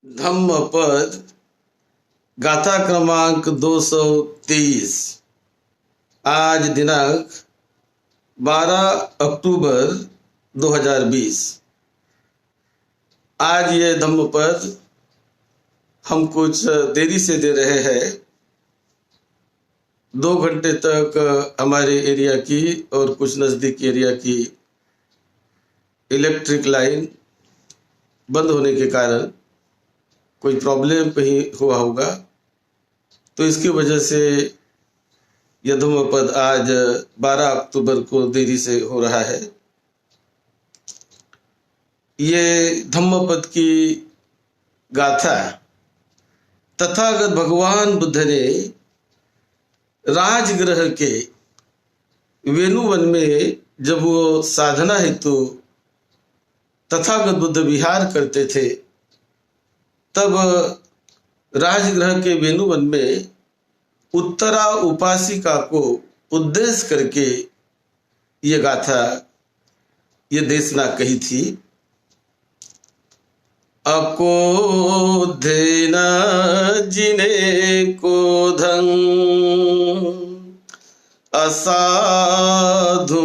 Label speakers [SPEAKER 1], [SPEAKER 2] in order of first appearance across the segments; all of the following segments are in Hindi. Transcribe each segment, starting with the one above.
[SPEAKER 1] धम्मपद गाथा क्रमांक 223। आज दिनांक 12 अक्टूबर 2020। आज ये धम्मपद हम कुछ देरी से दे रहे हैं। 2 घंटे तक हमारे एरिया की और कुछ नज़दीक एरिया की इलेक्ट्रिक लाइन बंद होने के कारण कोई प्रॉब्लम कहीं हुआ होगा, तो इसकी वजह से यह धम्मपद आज 12 अक्टूबर को देरी से हो रहा है। ये धम्मपद की गाथा तथागत भगवान बुद्ध ने राजगृह के वेणुवन में जब वो साधना हेतु तथागत बुद्ध विहार करते थे, तब राजगृह के वेणुवन में उत्तरा उपासिका को उद्देश्य करके ये गाथा, ये देशना कही थी। अकोधेन जिने कोधं असाधु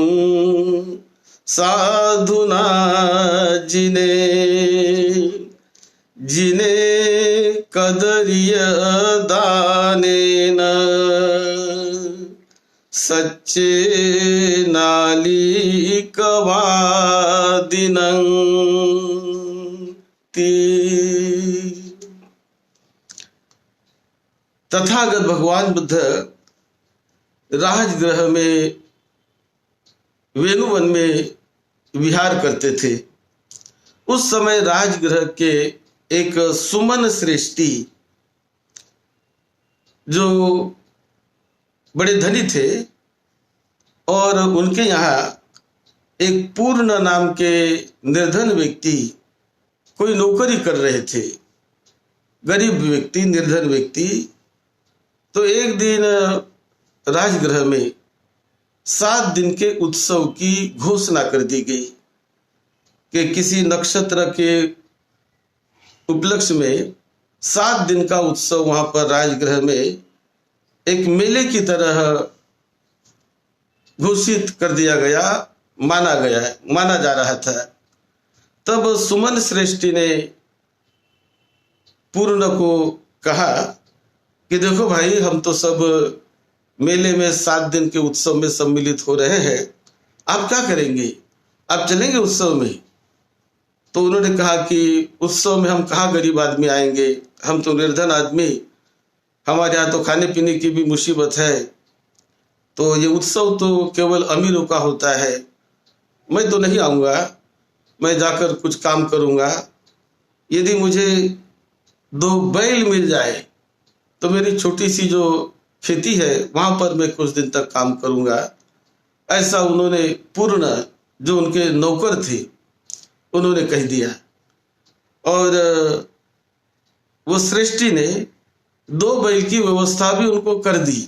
[SPEAKER 1] साधुना जिने जिने कदरिय दानेन सच्चे नाली कवादिनं तथागत भगवान बुद्ध राजगृह में वेणुवन में विहार करते थे। उस समय राजगृह के एक सुमन श्रेष्ठी जो बड़े धनी थे, और उनके यहाँ एक पूर्ण नाम के निर्धन व्यक्ति कोई नौकरी कर रहे थे। गरीब व्यक्ति, निर्धन व्यक्ति। तो एक दिन राजगृह में 7 दिन के उत्सव की घोषणा कर दी गई कि किसी नक्षत्र के उपलक्ष्य में 7 दिन का उत्सव वहां पर राजगृह में एक मेले की तरह घोषित कर दिया गया, माना जा रहा था। तब सुमन श्रेष्ठी ने पूर्ण को कहा कि देखो भाई, हम तो सब मेले में 7 दिन के उत्सव में सम्मिलित हो रहे हैं, आप क्या करेंगे? आप चलेंगे उत्सव में? तो उन्होंने कहा कि उत्सव में हम कहाँ गरीब आदमी आएंगे, हम तो निर्धन आदमी, हमारे यहाँ तो खाने पीने की भी मुसीबत है, तो ये उत्सव तो केवल अमीरों का होता है, मैं तो नहीं आऊँगा, मैं जाकर कुछ काम करूँगा। यदि मुझे 2 बैल मिल जाए तो मेरी छोटी सी जो खेती है वहाँ पर मैं कुछ दिन तक काम करूँगा। ऐसा उन्होंने पूर्ण, जो उनके नौकर थे, उन्होंने कह दिया। और वो श्रेष्ठी ने 2 बैल की व्यवस्था भी उनको कर दी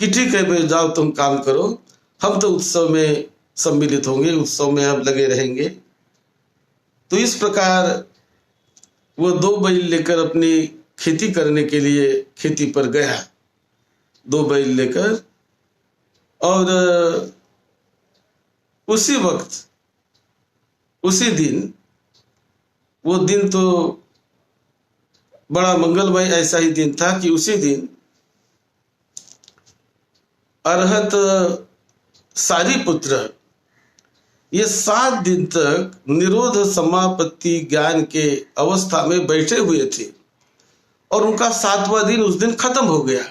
[SPEAKER 1] कि ठीक है भाई, जाओ तुम काम करो, हम तो उत्सव में सम्मिलित होंगे, उत्सव में हम लगे रहेंगे। तो इस प्रकार वो 2 बैल लेकर अपनी खेती करने के लिए खेती पर गया, 2 बैल लेकर। और उसी वक्त, उसी दिन, वो दिन तो बड़ा मंगलमय ऐसा ही दिन था कि उसी दिन अरहत सारिपुत्र ये 7 दिन तक निरोध समापत्ति ज्ञान के अवस्था में बैठे हुए थे, और उनका 7वां दिन उस दिन खत्म हो गया।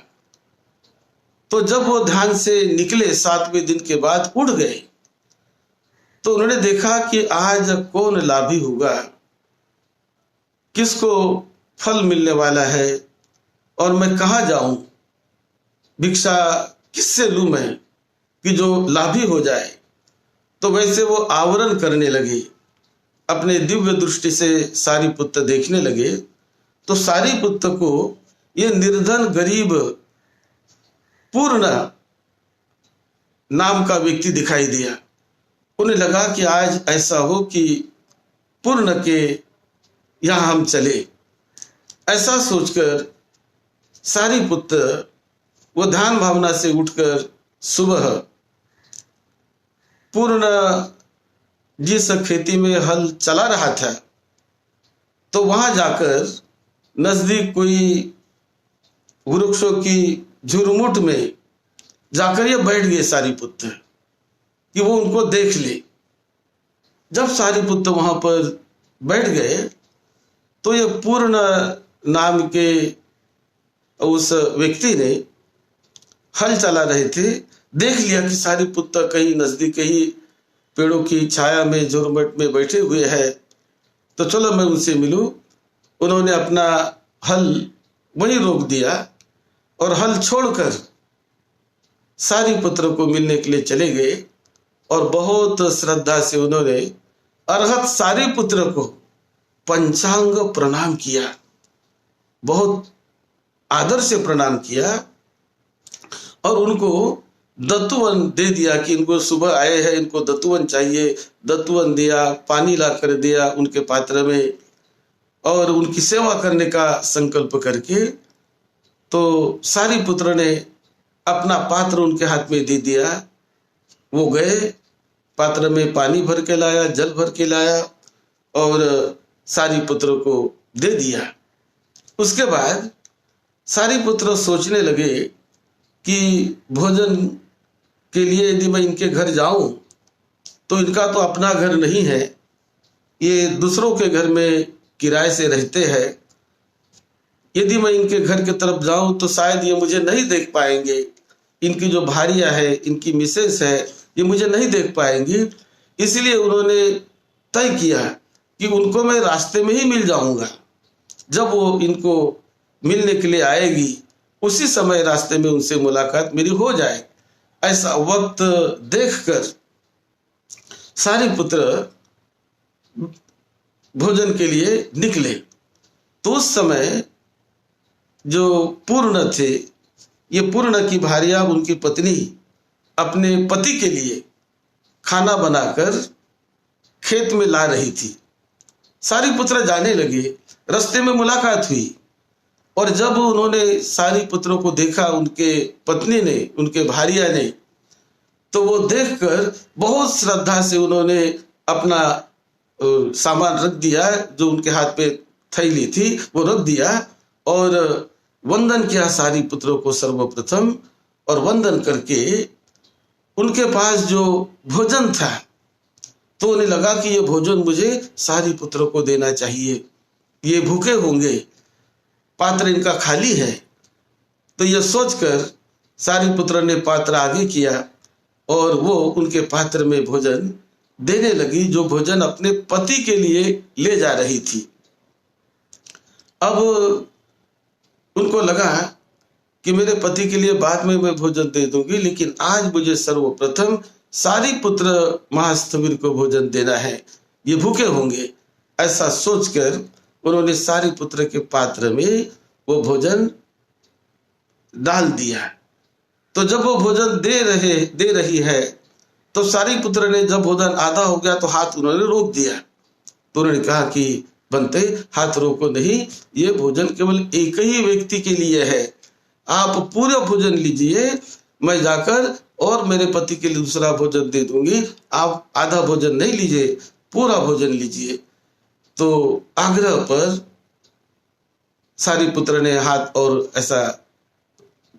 [SPEAKER 1] तो जब वो ध्यान से निकले 7वें दिन के बाद, उठ गए, तो उन्होंने देखा कि आज कौन लाभी होगा, किसको फल मिलने वाला है, और मैं कहाँ जाऊं, भिक्षा किससे लूं मैं कि जो लाभी हो जाए। तो वैसे वो आवरण करने लगे, अपने दिव्य दृष्टि से सारिपुत्र देखने लगे। तो सारिपुत्र को ये निर्धन गरीब पूर्ण नाम का व्यक्ति दिखाई दिया। उन्हें लगा कि आज ऐसा हो कि पूर्ण के यहाँ हम चले, ऐसा सोचकर सारीपुत्र वो ध्यान भावना से उठकर सुबह पूर्ण जिस खेती में हल चला रहा था तो वहां जाकर नजदीक कोई वृक्षों की झुरमुट में जाकर ये बैठ गए सारीपुत्र कि वो उनको देख ले। जब सारीपुत्र वहां पर बैठ गए तो ये पूर्ण नाम के उस व्यक्ति ने हल चला रहे थे, देख लिया कि सारीपुत्र कहीं नजदीक ही पेड़ों की छाया में झुरमुट में बैठे हुए हैं, तो चलो मैं उनसे मिलूं। उन्होंने अपना हल वहीं रोक दिया और हल छोड़कर सारीपुत्र को मिलने के लिए चले गए और बहुत श्रद्धा से उन्होंने अरहत सारीपुत्र को पंचांग प्रणाम किया, बहुत आदर से प्रणाम किया और उनको दत्तुवन दे दिया कि इनको सुबह आए हैं, इनको दत्तुवन चाहिए। दत्तुवन दिया, पानी ला कर दिया उनके पात्र में और उनकी सेवा करने का संकल्प करके तो सारीपुत्र ने अपना पात्र उनके हाथ में दे दिया। वो गए, पात्र में पानी भर के लाया, जल भर के लाया और सारीपुत्र को दे दिया। उसके बाद सारीपुत्र सोचने लगे कि भोजन के लिए यदि मैं इनके घर जाऊं तो इनका तो अपना घर नहीं है, ये दूसरों के घर में किराए से रहते हैं। यदि मैं इनके घर की तरफ जाऊं तो शायद ये मुझे नहीं देख पाएंगे, इनकी जो भारिया है, इनकी मिसेस है, ये मुझे नहीं देख पाएंगी। इसलिए उन्होंने तय किया कि उनको मैं रास्ते में ही मिल जाऊंगा। जब वो इनको मिलने के लिए आएगी उसी समय रास्ते में उनसे मुलाकात मेरी हो जाए। ऐसा वक्त देखकर सारीपुत्र भोजन के लिए निकले तो उस समय जो पूर्ण थे, ये पूर्ण की भार्या उनकी पत्नी अपने पति के लिए खाना बनाकर खेत में ला रही थी। सारीपुत्र जाने लगे, रास्ते में मुलाकात हुई और जब उन्होंने सारीपुत्र को देखा, उनके पत्नी ने, उनके भार्या ने, तो वो देखकर बहुत श्रद्धा से उन्होंने अपना सामान रख दिया, जो उनके हाथ पे थैली थी वो रख दिया और वंदन किया सारीपुत्र को सर्वप्रथम। और वंदन करके उनके पास जो भोजन था तो उन्हें लगा कि ये भोजन मुझे सारीपुत्र को देना चाहिए, ये भूखे होंगे, पात्र इनका खाली है। तो यह सोचकर सारीपुत्र ने पात्र आगे किया और वो उनके पात्र में भोजन देने लगी, जो भोजन अपने पति के लिए ले जा रही थी। अब उनको लगा कि मेरे पति के लिए बाद में मैं भोजन दे दूंगी, लेकिन आज मुझे सर्वप्रथम सारीपुत्र महास्थविर को भोजन देना है, ये भूखे होंगे। ऐसा सोचकर उन्होंने सारीपुत्र के पात्र में वो भोजन डाल दिया। तो जब वो भोजन दे रही है तो सारीपुत्र ने, जब भोजन आधा हो गया तो हाथ उन्होंने रोक दिया। तो उन्होंने कहा कि बनते हाथ रोको नहीं, ये भोजन केवल एक ही व्यक्ति के लिए है, आप पूरा भोजन लीजिए, मैं जाकर और मेरे पति के लिए दूसरा भोजन दे दूंगी, आप आधा भोजन नहीं लीजिए, पूरा भोजन लीजिए। तो आग्रह पर सारीपुत्र ने हाथ और ऐसा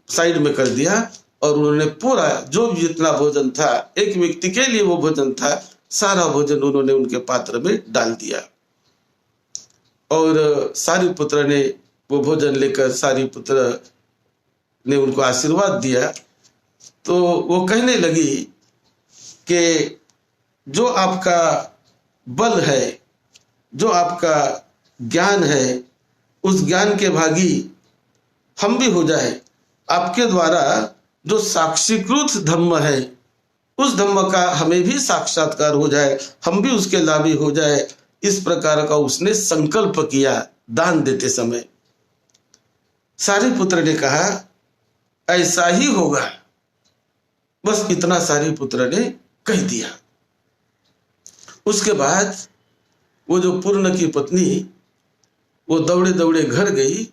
[SPEAKER 1] साइड में कर दिया और उन्होंने पूरा जो भी जितना भोजन था, एक व्यक्ति के लिए वो भोजन था, सारा भोजन उन्होंने उनके पात्र में डाल दिया। और सारीपुत्र ने वो भोजन लेकर सारीपुत्र ने उनको आशीर्वाद दिया। तो वो कहने लगी कि जो आपका बल है, जो आपका ज्ञान है, उस ज्ञान के भागी हम भी हो जाए। आपके द्वारा जो साक्षीकृत धम्म है, उस धम्म का हमें भी साक्षात्कार हो जाए, हम भी उसके लाभी हो जाए। इस प्रकार का उसने संकल्प किया दान देते समय। सारीपुत्र ने कहा ऐसा ही होगा, बस इतना सारीपुत्र ने कह दिया। उसके बाद वो जो पूर्ण की पत्नी, वो दौड़े दौड़े घर गई,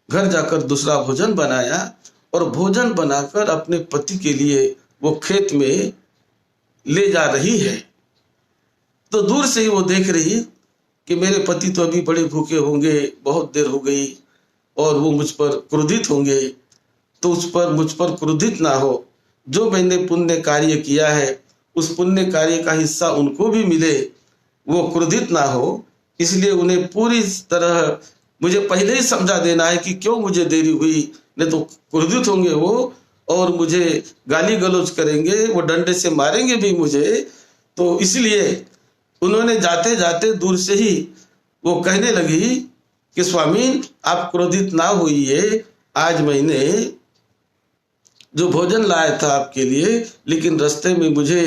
[SPEAKER 1] घर जाकर दूसरा भोजन बनाया और भोजन बनाकर अपने पति के लिए वो खेत में ले जा रही है। तो दूर से ही वो देख रही कि मेरे पति तो अभी बड़े भूखे होंगे, बहुत देर हो गई और वो मुझ पर क्रोधित होंगे, तो मुझ पर क्रोधित ना हो, जो मैंने पुण्य कार्य किया है उस पुण्य कार्य का हिस्सा उनको भी मिले, वो क्रोधित ना हो, इसलिए उन्हें पूरी तरह मुझे पहले ही समझा देना है कि क्यों मुझे देरी हुई, नहीं तो क्रोधित होंगे वो और मुझे गाली गलौज करेंगे, वो डंडे से मारेंगे भी मुझे। तो इसलिए उन्होंने जाते जाते दूर से ही वो कहने लगी कि स्वामी आप क्रोधित ना होइए, आज मैंने जो भोजन लाया था आपके लिए, लेकिन रास्ते में मुझे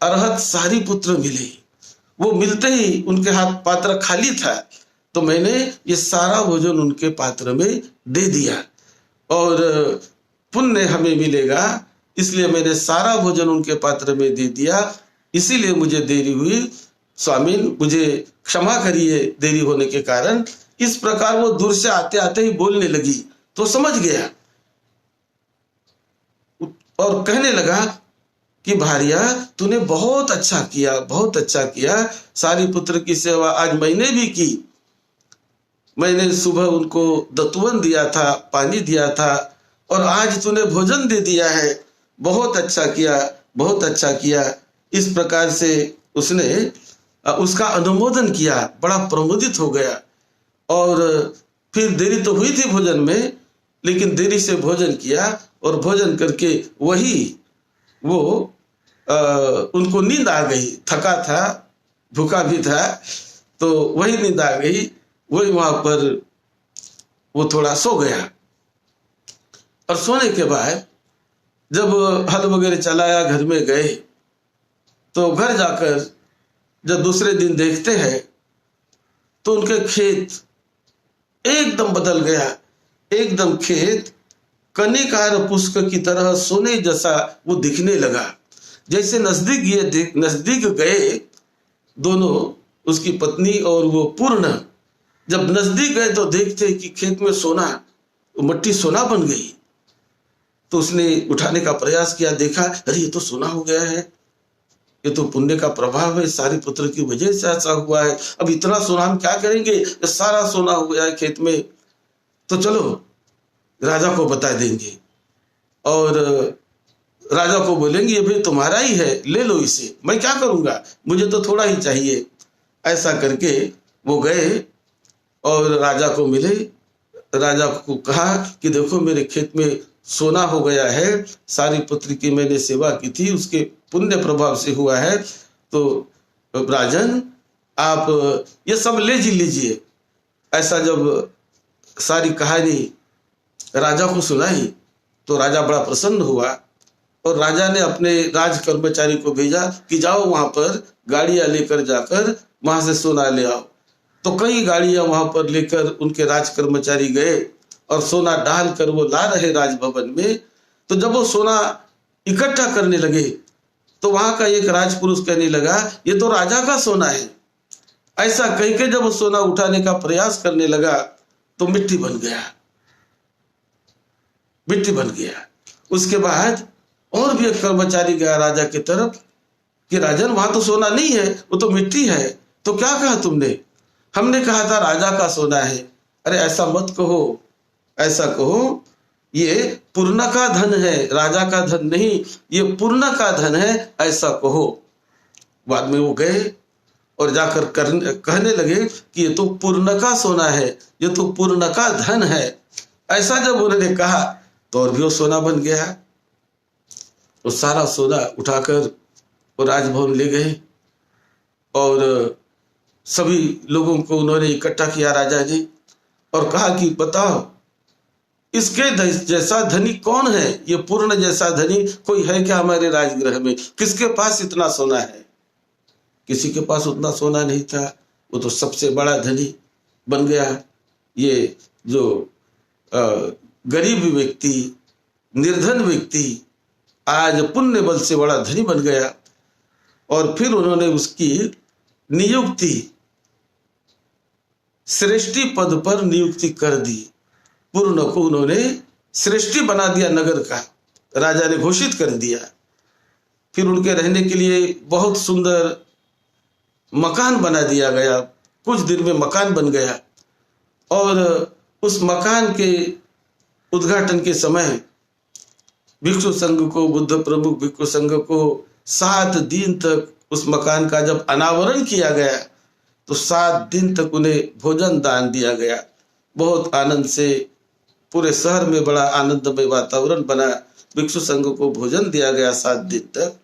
[SPEAKER 1] अरहत सारी पुत्र मिले, वो मिलते ही उनके हाथ पात्र खाली था, तो मैंने ये सारा भोजन उनके पात्र में दे दिया और पुण्य हमें मिलेगा, इसलिए मैंने सारा भोजन उनके पात्र में दे दिया, इसीलिए मुझे देरी हुई, स्वामी मुझे क्षमा करिए देरी होने के कारण। इस प्रकार वो दूर से आते आते ही बोलने लगी, तो समझ गया और कहने लगा कि भारिया तूने बहुत अच्छा किया, बहुत अच्छा किया, सारी पुत्र की सेवा आज मैंने भी की, मैंने सुबह उनको दतुवन दिया था, पानी दिया था और आज तूने भोजन दे दिया है, बहुत अच्छा किया, बहुत अच्छा किया। इस प्रकार से उसने उसका अनुमोदन किया, बड़ा प्रमोदित हो गया और फिर देरी तो हुई थी भोजन में, लेकिन देरी से भोजन किया और भोजन करके वही वो उनको नींद आ गई, थका था, भूखा भी था, तो वही नींद आ गई, वही वहां पर वो थोड़ा सो गया और सोने के बाद जब हल वगैरह चलाया, घर में गए, तो घर जाकर जब दूसरे दिन देखते हैं तो उनके खेत एकदम बदल गया, एकदम खेत कनिकार पुष्प की तरह सोने जैसा वो दिखने लगा। जैसे नजदीक गए दोनों, उसकी पत्नी और वो पूर्ण, जब नजदीक गए तो देखते कि खेत में सोना, मट्टी सोना बन गई। तो उसने उठाने का प्रयास किया, देखा अरे ये तो सोना हो गया है, ये तो पुण्य का प्रभाव है, सारी पुत्र की वजह से ऐसा हुआ है, अब इतना सोना हम क्या करेंगे, ये सारा सोना हो गया है खेत में, तो चलो राजा को बता देंगे और राजा को बोलेंगे ये भी तुम्हारा ही है, ले लो इसे, मैं क्या करूंगा, मुझे तो थोड़ा ही चाहिए। ऐसा करके वो गए और राजा को मिले, राजा को कहा कि देखो मेरे खेत में सोना हो गया है, सारी पुत्र की मैंने सेवा की थी, उसके पुण्य प्रभाव से हुआ है, तो राजन आप ये सब ले लीजिए। ऐसा जब सारी कहानी राजा को सुनाई तो राजा बड़ा प्रसन्न हुआ और राजा ने अपने राज कर्मचारी को भेजा कि जाओ वहां पर गाड़ियां लेकर जाकर वहां से सोना ले आओ। तो कई गाड़ियां वहां पर लेकर उनके राज कर्मचारी गए और सोना डालकर वो ला रहे राजभवन में। तो जब वो सोना इकट्ठा करने लगे तो वहां का एक राजपुरुष कहने लगा ये तो राजा का सोना है। ऐसा कह के जब वो सोना उठाने का प्रयास करने लगा तो मिट्टी बन गया, मिट्टी बन गया। उसके बाद और भी एक कर्मचारी गया राजा की तरफ कि राजन वहां तो सोना नहीं है, वो तो मिट्टी है। तो क्या कहा तुमने? हमने कहा था राजा का सोना है। अरे ऐसा मत कहो, ऐसा कहो ये पूर्ण का धन है, राजा का धन नहीं, ये पूर्ण का धन है, ऐसा कहो। बाद में वो गए और जाकर कहने लगे कि ये तो पूर्ण का सोना है, ये तो पूर्ण का धन है। ऐसा जब उन्होंने कहा तो और भी वो सोना बन गया। वो सारा सोना उठाकर वो राजभवन ले गए और सभी लोगों को उन्होंने इकट्ठा किया राजा ने और कहा कि बताओ इसके जैसा धनी कौन है? ये पूर्ण जैसा धनी कोई है क्या हमारे राजगृह में? किसके पास इतना सोना है? किसी के पास उतना सोना नहीं था। वो तो सबसे बड़ा धनी बन गया। ये जो गरीब व्यक्ति, निर्धन व्यक्ति आज पुण्य बल से बड़ा धनी बन गया। और फिर उन्होंने उसकी नियुक्ति श्रेष्ठी पद पर नियुक्ति कर दी। पूर्ण को उन्होंने श्रेष्ठी बना दिया, नगर का राजा ने घोषित कर दिया। फिर उनके रहने के लिए बहुत सुंदर मकान बना दिया गया। कुछ दिन में मकान बन गया और उस मकान के उद्घाटन के समय भिक्षु संघ को, बुद्ध प्रमुख भिक्षु संघ को 7 दिन तक उस मकान का जब अनावरण किया गया तो 7 दिन तक उन्हें भोजन दान दिया गया। बहुत आनंद से पूरे शहर में बड़ा आनंदमय वातावरण बना। भिक्षु संघ को भोजन दिया गया 7 दिन तक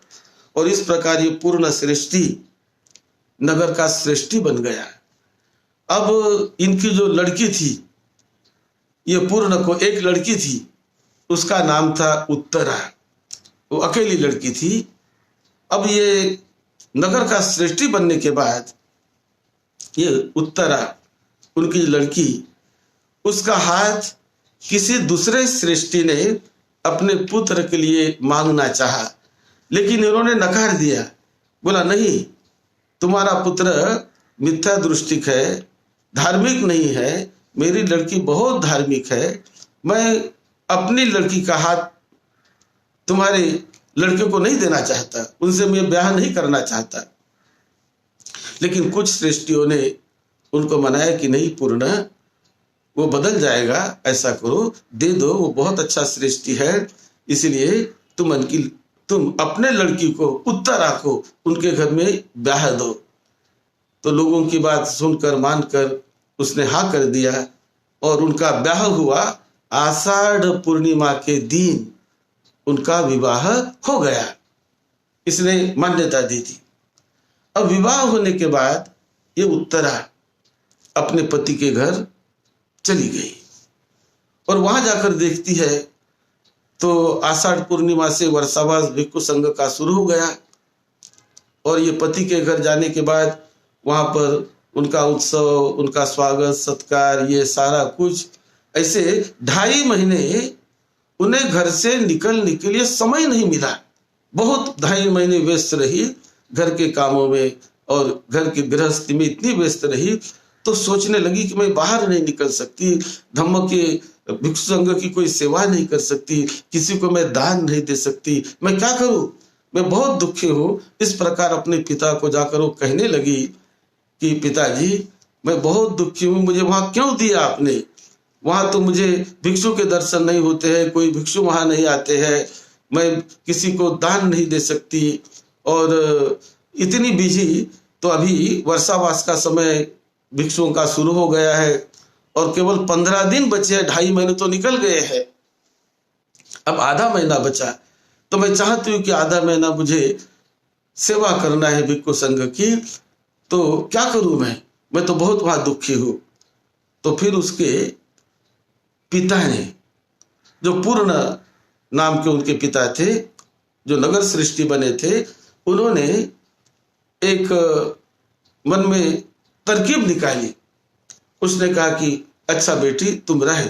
[SPEAKER 1] और इस प्रकार ये पूर्ण श्रेष्ठी नगर का श्रेष्ठी बन गया। अब इनकी जो लड़की थी, ये पूर्ण को एक लड़की थी, उसका नाम था उत्तरा। वो अकेली लड़की थी। अब ये नगर का श्रेष्ठी बनने के बाद ये उत्तरा, उनकी लड़की, उसका हाथ किसी दूसरे श्रेष्ठी ने अपने पुत्र के लिए मांगना चाहा, लेकिन इन्होंने नकार दिया। बोला नहीं, तुम्हारा पुत्र मिथ्या दृष्टिक है, धार्मिक नहीं है, मेरी लड़की बहुत धार्मिक है, मैं अपनी लड़की का हाथ तुम्हारे लड़के को नहीं देना चाहता, उनसे मैं ब्याह नहीं करना चाहता। लेकिन कुछ श्रेष्ठियों ने उनको मनाया कि नहीं पूर्ण, वो बदल जाएगा, ऐसा करो, दे दो, वो बहुत अच्छा श्रेष्ठी है, इसलिए तुम अपने लड़की को, उत्तरा को, उनके घर में ब्याह दो। तो लोगों की बात सुनकर मानकर उसने हाँ कर दिया और उनका ब्याह हुआ। आषाढ़ पूर्णिमा के दिन उनका विवाह हो गया। इसने मान्यता दी थी। अब विवाह होने के बाद ये उत्तरा अपने पति के घर चली गई और वहां जाकर देखती है तो आषाढ़ पूर्णिमा से वर्षावास भिक्षु संघ का शुरू हो गया और ये पति के घर जाने के बाद वहां पर उनका उत्सव, उनका स्वागत सत्कार, ये सारा कुछ, ऐसे 2.5 महीने उन्हें घर से निकलने के लिए समय नहीं मिला। बहुत 2.5 महीने व्यस्त रही घर के कामों में और घर की गृहस्थी में इतनी व्यस्त रही तो सोचने लगी कि मैं बाहर नहीं निकल सकती, धम्म के भिक्षु संघ की कोई सेवा नहीं कर सकती, किसी को मैं दान नहीं दे सकती, मैं क्या करूं, मैं बहुत दुखी हूं। इस प्रकार अपने पिता को जाकर वो कहने लगी कि पिताजी, मैं बहुत दुखी हूं, मुझे वहां क्यों दिया आपने, वहां तो मुझे भिक्षु के दर्शन नहीं होते हैं, कोई भिक्षु वहां नहीं आते हैं, मैं किसी को दान नहीं दे सकती और इतनी बिजी। तो अभी वर्षावास का समय भिक्षुओं का शुरू हो गया है और केवल 15 दिन बचे हैं, 2.5 महीने तो निकल गए हैं, अब आधा महीना बचा, तो मैं चाहती हूँ कि आधा महीना मुझे सेवा करना है भिक्षु संघ की, तो क्या करूं मैं तो बहुत वहां दुखी हूं। तो फिर उसके पिता ने, जो पूर्ण नाम के उनके पिता थे, जो नगर श्रेष्ठी बने थे, उन्होंने एक मन में तरकीब निकाली। उसने कहा कि अच्छा बेटी तुम रहे,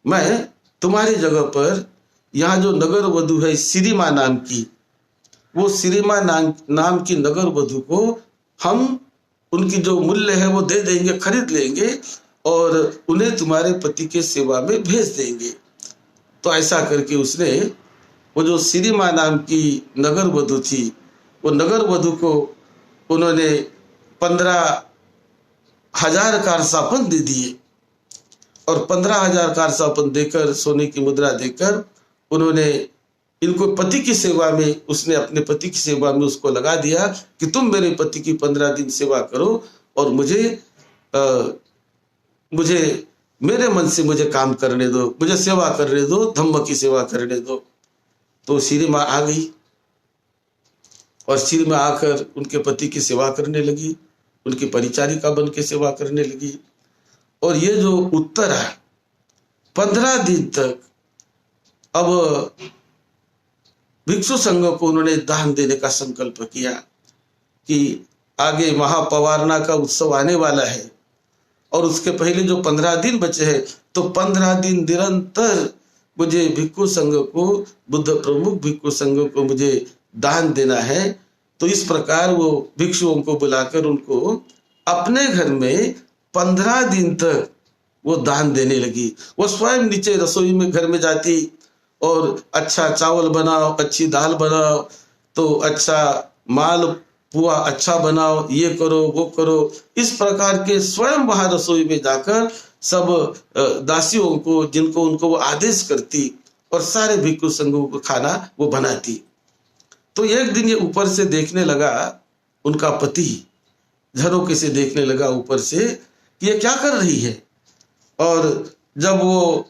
[SPEAKER 1] मैं तुम्हारी जगह पर यहाँ जो नगर वधु है श्रीमा नाम की, वो श्रीमा नाम की नगर वधु को हम उनकी जो मूल्य है वो दे देंगे, खरीद लेंगे और उन्हें तुम्हारे पति के सेवा में भेज देंगे। तो ऐसा करके उसने वो जो श्रीमा नाम की नगर वधु थी, वो नगर वधु को उन्होंने 15,000 कारसापन दे दिए और 15,000 कारसापन देकर, सोने की मुद्रा देकर, उन्होंने इनको पति की सेवा में, उसने अपने पति की सेवा में उसको लगा दिया कि तुम मेरे पति की 15 दिन सेवा करो और मुझे मेरे मन से मुझे काम करने दो, मुझे सेवा करने दो, धम्म की सेवा करने दो। तो श्रीमा आ गई और श्रीमा आकर उनके पति की सेवा करने लगी, उनकी परिचारिका बन के सेवा करने लगी। और ये जो उत्तरा 15 दिन तक अब भिक्षु संघ को उन्होंने दान देने का संकल्प किया कि आगे महापवारना का उत्सव आने वाला है और उसके पहले जो 15 दिन बचे हैं, तो 15 दिन निरंतर मुझे भिक्षु संघ को, बुद्ध प्रमुख भिक्षु संघ को मुझे दान देना है। तो इस प्रकार वो भिक्षुओं को बुलाकर उनको अपने घर में 15 दिन तक वो दान देने लगी। वो स्वयं नीचे रसोई में घर में जाती और अच्छा चावल बनाओ, अच्छी दाल बनाओ, तो अच्छा माल पुआ अच्छा बनाओ, ये करो वो करो, इस प्रकार के स्वयं वहां रसोई में जाकर सब दासियों को, जिनको उनको वो आदेश करती और सारे भिक्षु संघों को खाना वो बनाती। तो एक दिन ये ऊपर से देखने लगा, उनका पति झरोके से देखने लगा ऊपर से कि ये क्या कर रही है। और जब वो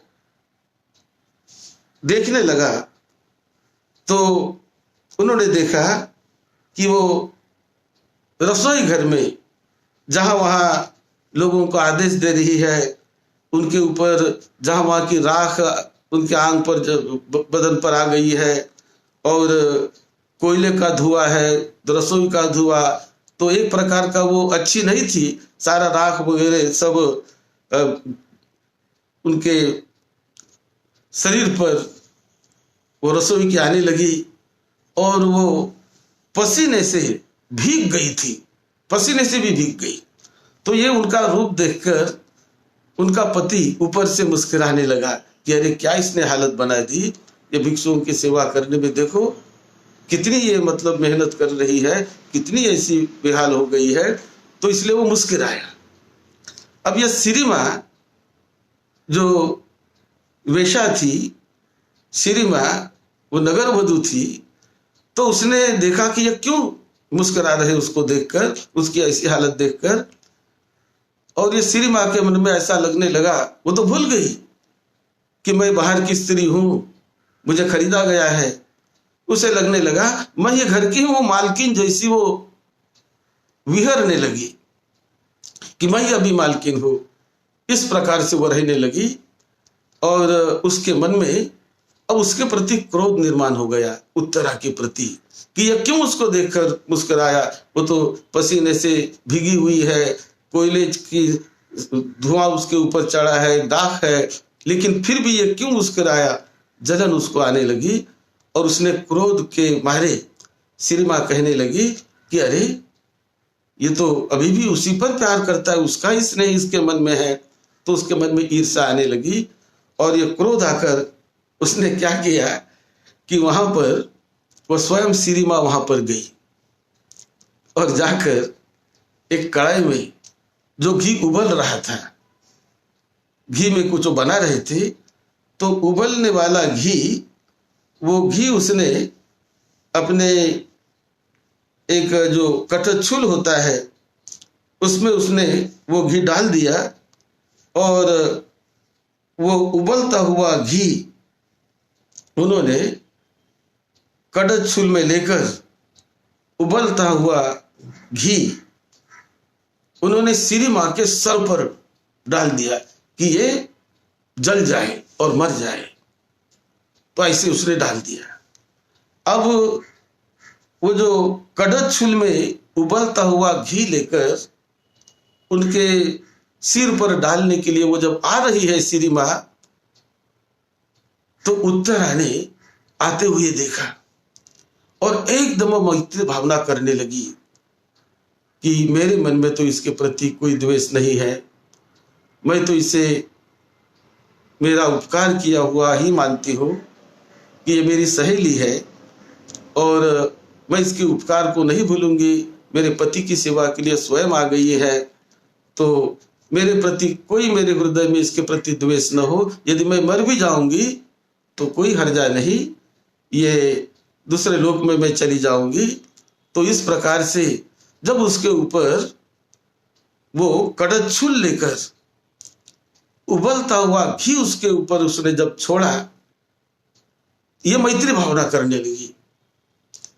[SPEAKER 1] देखने लगा तो उन्होंने देखा कि वो रसोई घर में जहां वहां लोगों को आदेश दे रही है, उनके ऊपर जहां वहां की राख उनके आंग पर, बदन पर आ गई है, और कोयले का धुआं है, रसोई का धुआं, तो एक प्रकार का वो अच्छी नहीं थी, सारा राख वगैरह सब उनके शरीर पर वो रसोई की आने लगी और वो पसीने से भीग गई थी, पसीने से भी भीग गई। तो ये उनका रूप देखकर उनका पति ऊपर से मुस्कुराने लगा कि अरे क्या इसने हालत बना दी, ये भिक्षुओं की सेवा करने में देखो कितनी ये मतलब मेहनत कर रही है, कितनी ऐसी बेहाल हो गई है। तो इसलिए वो मुस्कुराया। अब ये श्रीमा जो वेश्या थी, श्रीमा वो नगर वधू थी, तो उसने देखा कि ये क्यों मुस्कुरा रहे उसको देखकर, उसकी ऐसी हालत देखकर। और ये श्रीमा के मन में ऐसा लगने लगा, वो तो भूल गई कि मैं बाहर की स्त्री हूं, मुझे खरीदा गया है। उसे लगने लगा मैं ये घर की हूं, मालकिन जैसी वो विहरने लगी कि मैं अभी मालकिन हूं। इस प्रकार से वो रहने लगी और उसके मन में अब उसके प्रति क्रोध निर्माण हो गया, उत्तरा के प्रति, कि यह क्यों उसको देखकर मुस्कुराया। वो तो पसीने से भीगी हुई है, कोयले की धुआं उसके ऊपर चढ़ा है, दाग है, लेकिन फिर भी ये क्यों मुस्कुराया। जलन उसको आने लगी और उसने क्रोध के मारे श्रीमा कहने लगी कि अरे ये तो अभी भी उसी पर प्यार करता है, उसका ही स्नेह इसके मन में है। तो उसके मन में ईर्ष्या आने लगी और ये क्रोध आकर उसने क्या किया कि वहां पर वो स्वयं श्रीमा वहां पर गई और जाकर एक कढ़ाई में जो घी उबल रहा था, घी में कुछ बना रहे थे, तो उबलने वाला घी, वो घी उसने अपने एक जो कटछुल होता है उसमें उसने वो घी डाल दिया और वो उबलता हुआ घी उन्होंने कटछुल में लेकर उबलता हुआ घी उन्होंने श्रीमा के सर पर डाल दिया कि ये जल जाए और मर जाए। तो ऐसे उसने डाल दिया। अब वो जो कड़छुल में उबलता हुआ घी लेकर उनके सिर पर डालने के लिए वो जब आ रही है श्रीमा, तो उत्तरा ने आते हुए देखा और एकदम मैत्री भावना करने लगी कि मेरे मन में तो इसके प्रति कोई द्वेष नहीं है, मैं तो इसे मेरा उपकार किया हुआ ही मानती हूँ कि ये मेरी सहेली है और मैं इसके उपकार को नहीं भूलूंगी। मेरे पति की सेवा के लिए स्वयं आ गई है, तो मेरे प्रति कोई, मेरे हृदय में इसके प्रति द्वेष न हो। यदि मैं मर भी जाऊंगी तो कोई हर्जा नहीं, ये दूसरे लोक में मैं चली जाऊंगी। तो इस प्रकार से जब उसके ऊपर वो कड़छुल लेकर उबलता हुआ घी उसके ऊपर उसने जब छोड़ा, ये मैत्री भावना करने लगी।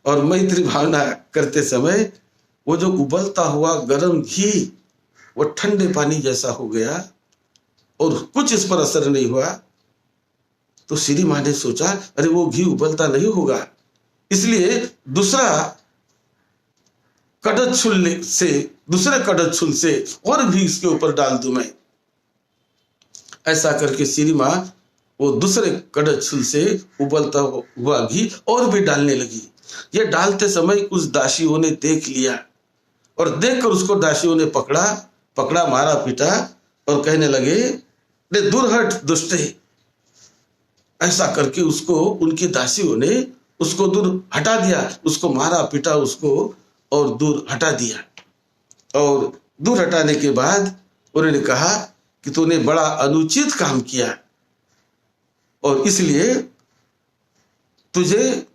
[SPEAKER 1] और मैत्री भावना करते समय वो जो उबलता हुआ गर्म घी वो ठंडे पानी जैसा हो गया और कुछ इस पर असर नहीं हुआ। तो श्रीमा ने सोचा अरे वो घी उबलता नहीं होगा, इसलिए दूसरा कड़छुल से, दूसरे कड़छुल से और भी इसके ऊपर डाल दूं मैं। ऐसा करके श्रीमा वो दूसरे कड़छुल से उबलता हुआ घी और भी डालने लगी। ये डालते समय कुछ दासियों ने देख लिया और देखकर उसको दासियों ने पकड़ा पकड़ा, मारा, पीटा और कहने लगे, "ले दूर हट दुष्टे।" ऐसा करके उसको उनकी दासियों ने उसको दूर हटा दिया, उसको मारा पीटा उसको और दूर हटा दिया। और दूर हटाने के बाद उन्होंने कहा कि तूने बड़ा अनुचित काम किया और इसलिए तुझे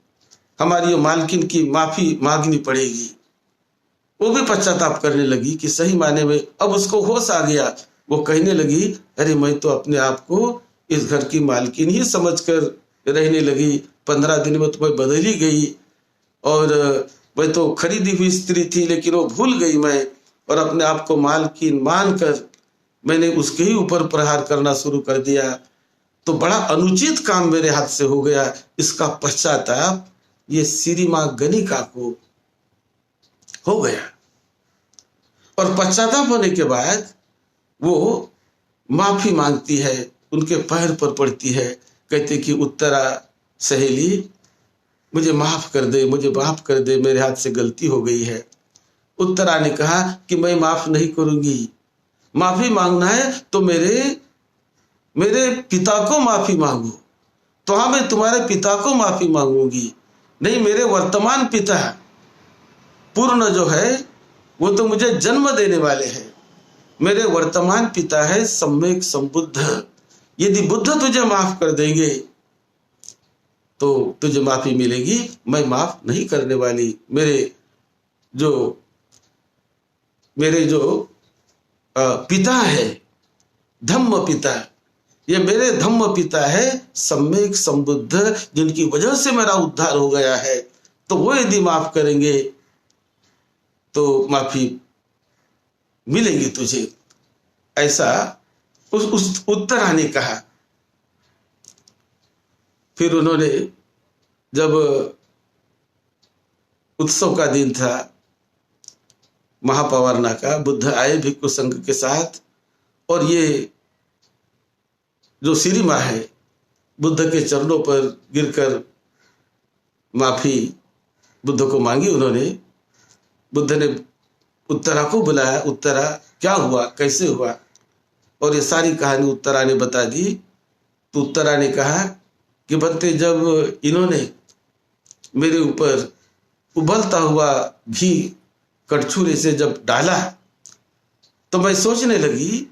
[SPEAKER 1] हमारी मालकिन की माफी मांगनी पड़ेगी। वो भी पश्चाताप करने लगी कि सही माने में अब उसको होश आ गया। वो कहने लगी, अरे मैं तो अपने आप को इस घर की मालकिन ही समझकर रहने लगी, 15 दिन में तो मैं बदल ही गई और मैं तो खरीदी हुई स्त्री थी, लेकिन वो भूल गई मैं और अपने आप को मालकिन मानकर मैंने उसके ही ऊपर प्रहार करना शुरू कर दिया। तो बड़ा अनुचित काम मेरे हाथ से हो गया। इसका पश्चाताप ये श्री मां गणिका को हो गया और पश्चाताप होने के बाद वो माफी मांगती है, उनके पैर पर पड़ती है, कहते कि उत्तरा सहेली मुझे माफ कर दे, मुझे माफ कर दे, मेरे हाथ से गलती हो गई है। उत्तरा ने कहा कि मैं माफ नहीं करूंगी, माफी मांगना है तो मेरे पिता को माफी मांगो। तो हाँ, मैं तुम्हारे पिता को माफी मांगूंगी, नहीं मेरे वर्तमान पिता पूर्ण जो है वो तो मुझे जन्म देने वाले हैं। मेरे वर्तमान पिता है सम्यक संबुद्ध, यदि बुद्ध तुझे माफ कर देंगे तो तुझे माफी मिलेगी, मैं माफ नहीं करने वाली। मेरे जो पिता है धम्म पिता, ये मेरे धम्म पिता है सम्यक संबुद्ध, जिनकी वजह से मेरा उद्धार हो गया है, तो वो यदि माफ करेंगे तो माफी मिलेगी तुझे। ऐसा उस उत्तरा ने कहा। फिर उन्होंने जब उत्सव का दिन था महापवारना का, बुद्ध आए भिक्षु संघ के साथ और ये जो श्री मां है बुद्ध के चरणों पर गिरकर माफी बुद्ध को मांगी उन्होंने। बुद्ध ने उत्तरा को बुलाया, उत्तरा क्या हुआ, कैसे हुआ, और ये सारी कहानी उत्तरा ने बता दी। तो उत्तरा ने कहा कि बत्ते जब इन्होंने मेरे ऊपर उबलता हुआ घी कटछुरे से जब डाला तो मैं सोचने लगी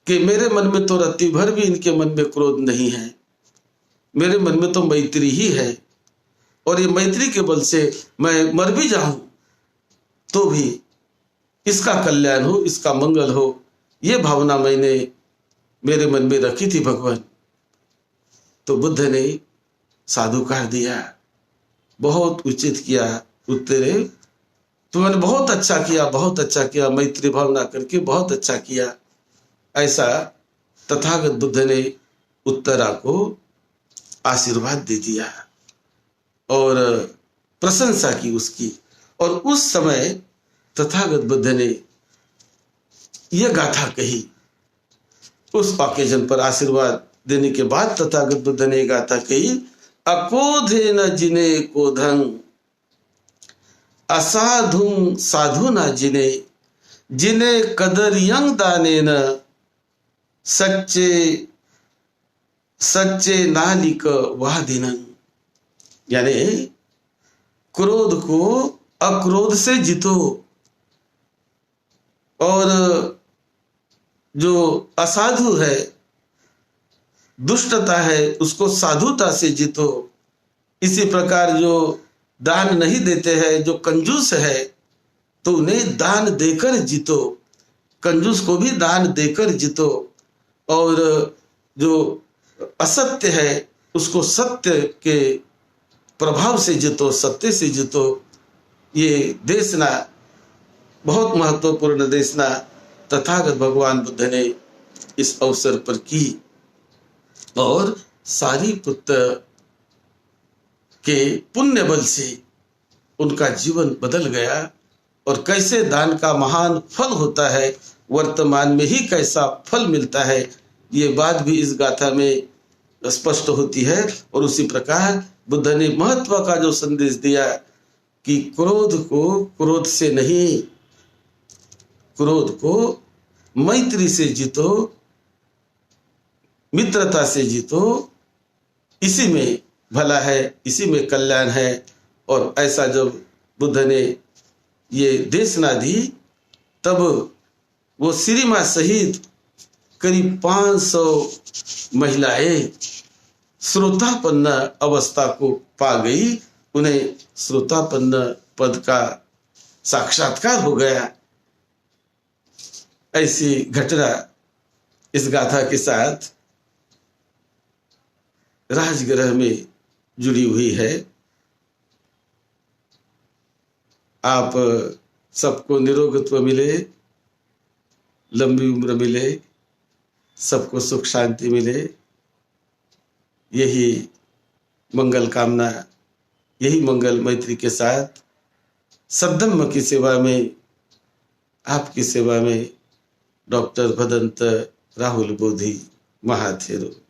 [SPEAKER 1] कि मेरे मन में तो रत्ती भर भी इनके मन में क्रोध नहीं है, मेरे मन में तो मैत्री ही है और ये मैत्री के बल से मैं मर भी जाऊं तो भी इसका कल्याण हो, इसका मंगल हो, ये भावना मैंने मेरे मन में रखी थी भगवान। तो बुद्ध ने साधुकार दिया, बहुत उचित किया उत्तरे, तुमने बहुत अच्छा किया, बहुत अच्छा किया, मैत्री भावना करके बहुत अच्छा किया। ऐसा तथागत बुद्ध ने उत्तरा को आशीर्वाद दे दिया और प्रशंसा की उसकी। और उस समय तथागत बुद्ध ने यह गाथा कही, उस ऑकेजन पर आशीर्वाद देने के बाद तथागत बुद्ध ने गाथा कही, अकोधे न जिने कोधं असाधुं साधु न जिने, जिने कदरियं दाने न सच्चे सच्चे नालिक वादिनन। यानी क्रोध को अक्रोध से जीतो और जो असाधु है, दुष्टता है, उसको साधुता से जीतो। इसी प्रकार जो दान नहीं देते हैं, जो कंजूस है, तो उन्हें दान देकर जीतो, कंजूस को भी दान देकर जीतो। और जो असत्य है उसको सत्य के प्रभाव से जीतो, सत्य से जीतो। ये देशना बहुत महत्वपूर्ण देशना तथागत भगवान बुद्ध ने इस अवसर पर की और सारी पुत्र के पुण्य बल से उनका जीवन बदल गया। और कैसे दान का महान फल होता है, वर्तमान में ही कैसा फल मिलता है, ये बात भी इस गाथा में स्पष्ट होती है। और उसी प्रकार बुद्ध ने महत्व का जो संदेश दिया कि क्रोध को क्रोध से नहीं, क्रोध को मैत्री से जीतो, मित्रता से जीतो। इसी में भला है, इसी में कल्याण है। और ऐसा जब बुद्ध ने ये देशना दी, तब वो श्री मां सहित करीब 500 महिलाएं श्रोतापन्न अवस्था को पा गई। उन्हें श्रोतापन्न पद का साक्षात्कार हो गया। ऐसी घटना इस गाथा के साथ राजगृह में जुड़ी हुई है। आप सबको निरोगत्व मिले, लंबी उम्र मिले, सबको सुख शांति मिले, यही मंगल कामना, यही मंगल मैत्री के साथ सद्धम्म की सेवा में, आपकी सेवा में डॉक्टर भदंत राहुल बोधी महाथेरो।